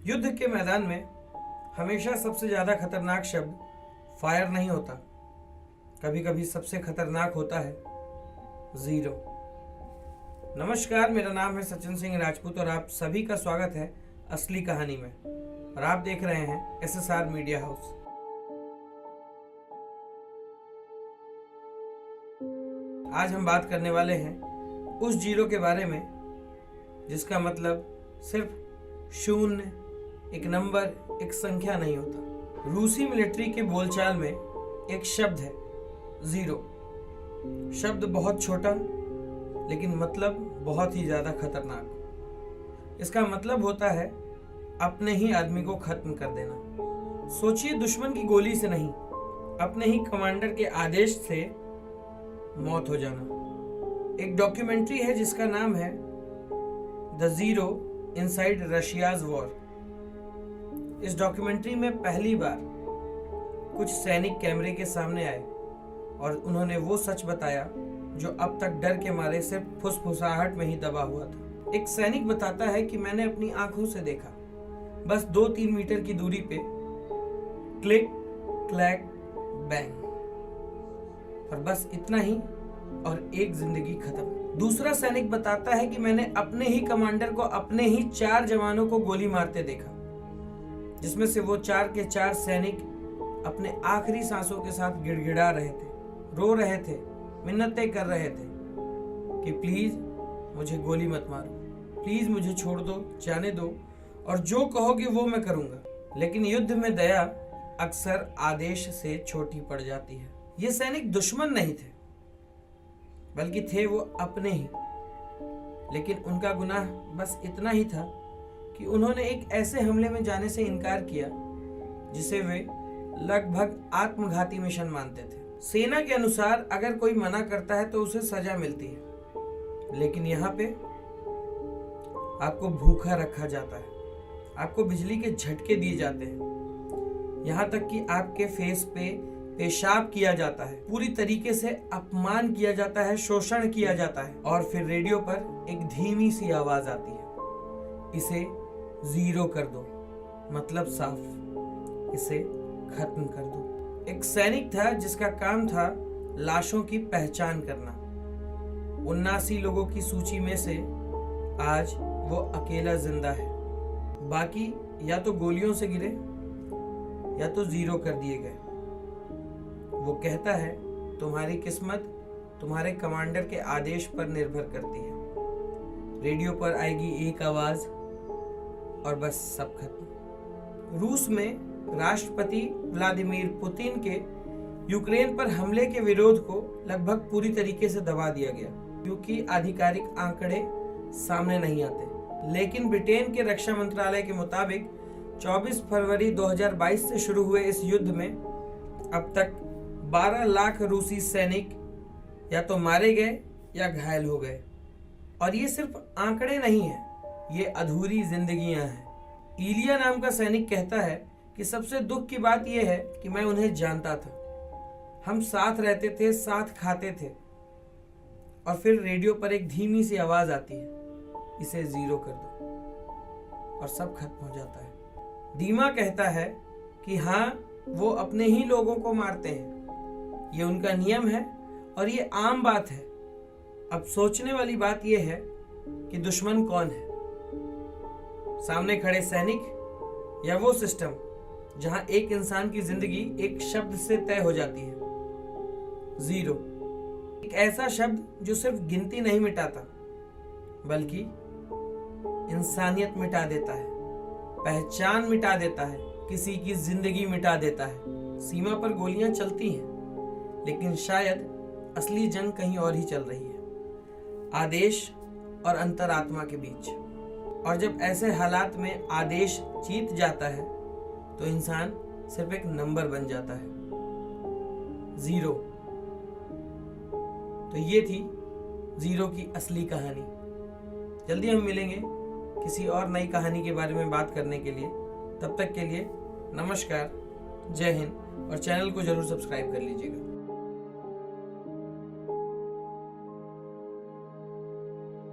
युद्ध के मैदान में हमेशा सबसे ज्यादा खतरनाक शब्द फायर नहीं होता, कभी कभी सबसे खतरनाक होता है जीरो। नमस्कार, मेरा नाम है सचिन सिंह राजपूत और आप सभी का स्वागत है असली कहानी में और आप देख रहे हैं SSR मीडिया हाउस। आज हम बात करने वाले हैं उस जीरो के बारे में जिसका मतलब सिर्फ शून्य, एक नंबर, एक संख्या नहीं होता। रूसी मिलिट्री के बोलचाल में एक शब्द है जीरो। शब्द बहुत छोटा लेकिन मतलब बहुत ही ज्यादा खतरनाक। इसका मतलब होता है अपने ही आदमी को खत्म कर देना। सोचिए, दुश्मन की गोली से नहीं, अपने ही कमांडर के आदेश से मौत हो जाना। एक डॉक्यूमेंट्री है जिसका नाम है the zero inside Russia's war. इस डॉक्यूमेंट्री में पहली बार कुछ सैनिक कैमरे के सामने आए और उन्होंने वो सच बताया जो अब तक डर के मारे सिर्फ फुसफुसाहट में ही दबा हुआ था। एक सैनिक बताता है कि मैंने अपनी आंखों से देखा, बस 2-3 मीटर की दूरी पे क्लिक क्लैक बैंग, और बस इतना ही और एक जिंदगी खत्म। दूसरा सैनिक बताता है कि मैंने अपने ही कमांडर को अपने ही 4 जवानों को गोली मारते देखा, जिसमें से वो 4 के 4 सैनिक अपने आखिरी सांसों के साथ गिड़गिड़ा रहे थे, रो रहे थे, मिन्नतें कर रहे थे कि प्लीज मुझे गोली मत मारो, प्लीज मुझे छोड़ दो, जाने दो, और जो कहोगे वो मैं करूंगा। लेकिन युद्ध में दया अक्सर आदेश से छोटी पड़ जाती है। ये सैनिक दुश्मन नहीं थे, बल्कि थे वो अपने ही। लेकिन उनका गुनाह बस इतना ही था कि उन्होंने एक ऐसे हमले में जाने से इनकार किया जिसे वे लगभग आत्मघाती मिशन मानते थे। सेना के अनुसार अगर कोई मना करता है तो उसे सजा मिलती है, लेकिन यहाँ पे आपको भूखा रखा जाता है, आपको बिजली के झटके दिए जाते हैं, यहाँ तक कि आपके फेस पे पेशाब किया जाता है, पूरी तरीके से अपमान किया जाता है, शोषण किया जाता है, और फिर रेडियो पर एक धीमी सी आवाज आती है, इसे जीरो कर दो, मतलब साफ, इसे खत्म कर दो। एक सैनिक था जिसका काम था लाशों की पहचान करना। 79 लोगों की सूची में से आज वो अकेला जिंदा है, बाकी या तो गोलियों से गिरे या तो जीरो कर दिए गए। वो कहता है तुम्हारी किस्मत तुम्हारे कमांडर के आदेश पर निर्भर करती है। रेडियो पर आएगी एक आवाज और बस सब खत्म। रूस में राष्ट्रपति व्लादिमीर पुतिन के यूक्रेन पर हमले के विरोध को लगभग पूरी तरीके से दबा दिया गया, क्योंकि आधिकारिक आंकड़े सामने नहीं आते। लेकिन ब्रिटेन के रक्षा मंत्रालय के मुताबिक 24 फरवरी 2022 से शुरू हुए इस युद्ध में अब तक 12 लाख रूसी सैनिक या तो मारे गए या घायल हो गए। और ये सिर्फ आंकड़े नहीं है, ये अधूरी जिंदगियां हैं। इलिया नाम का सैनिक कहता है कि सबसे दुख की बात यह है कि मैं उन्हें जानता था, हम साथ रहते थे, साथ खाते थे, और फिर रेडियो पर एक धीमी सी आवाज आती है, इसे जीरो कर दो, और सब खत्म हो जाता है। दीमा कहता है कि हाँ, वो अपने ही लोगों को मारते हैं, ये उनका नियम है और ये आम बात है। अब सोचने वाली बात यह है कि दुश्मन कौन है, सामने खड़े सैनिक या वो सिस्टम जहां एक इंसान की जिंदगी एक शब्द से तय हो जाती है, जीरो। एक ऐसा शब्द जो सिर्फ गिनती नहीं मिटाता बल्कि इंसानियत मिटा देता है, पहचान मिटा देता है, किसी की जिंदगी मिटा देता है। सीमा पर गोलियां चलती हैं, लेकिन शायद असली जंग कहीं और ही चल रही है, आदेश और अंतरात्मा के बीच। और जब ऐसे हालात में आदेश जीत जाता है तो इंसान सिर्फ एक नंबर बन जाता है, जीरो। तो ये थी जीरो की असली कहानी। जल्दी हम मिलेंगे किसी और नई कहानी के बारे में बात करने के लिए। तब तक के लिए नमस्कार, जय हिंद, और चैनल को जरूर सब्सक्राइब कर लीजिएगा।